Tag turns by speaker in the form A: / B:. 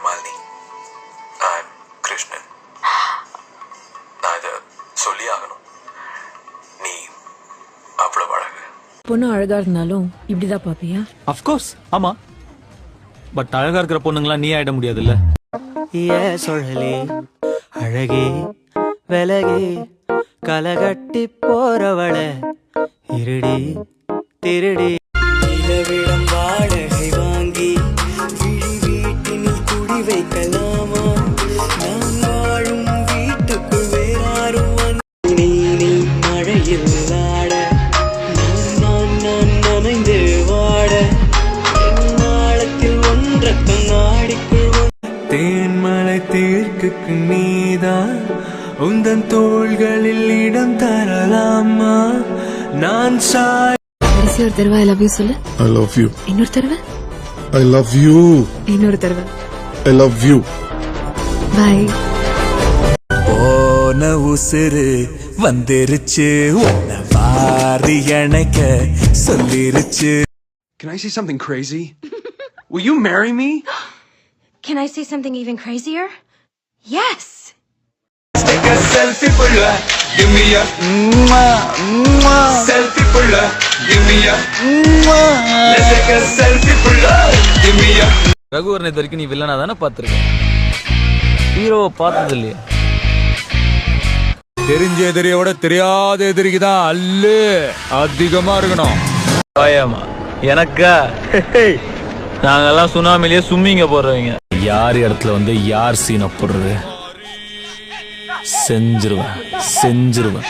A: Malini, I'm Krishnan. நான் இதை சொல்லி ஆகணும். நீ அவ்வளவு அழகு.
B: பொண்ணு அழகா இருந்தாலும் இப்படிதான் பாப்பியா?
C: அஃப்கோர்ஸ் ஆமா. பட் அழகா இருக்கிற பொண்ணுங்களா நீ ஆயிட முடியாதுல்ல.
D: சொல்லலே அழகே விலகே கலகட்டி போறவள இருடி திருடி நிலவிடம் வாடகை வாங்கி விழி வீட்டினில் குடி வைக்கலாமா? நான் வாழும் வீட்டுக்குள் வேறாரும் நீ மழையில் ஆட நான் நனைந்து வாட நாளத்தில் ஒன்றக்கம் நாடிக்குள் தேன்மலை தேர்க்கு நீதான் உந்தன் தோள்களில் இடம் தரலாமா? நான்
B: கடைசி ஒரு தடவை ஐ லவ் யூ சொல்லு.
E: I love you.
B: இன்னொரு தடவை
E: I love you.
B: இன்னொரு தடவை
E: I love you.
B: பை.
D: போன உசுறு வந்துருச்சு உன்னை வாரி அணைக்க சொல்லிருச்சு.
F: Can I say something crazy? Will you marry me?
G: Can I say something even crazier? Yes!
D: Take a selfie pulla, give me a selfie pulla, give me a let's take a selfie pulla, give me a.
C: Raghuvaran இது வரைக்கும் நீ வில்லனா தானே பார்த்திருக்க, ஹீரோவை பார்த்தது இல்லையா? தெரிஞ்ச எதிரியோட தெரியாத எதிரிக்கு தான் அல்லு அதிகமா இருக்கணும். பயமா எனக்கா? நாங்கெல்லாம் சுனாமிலேயே சும்மிங்க போடுறவங்க. யார் இடத்துல வந்து யார் சீனை போடுறது செஞ்சிருவேன்.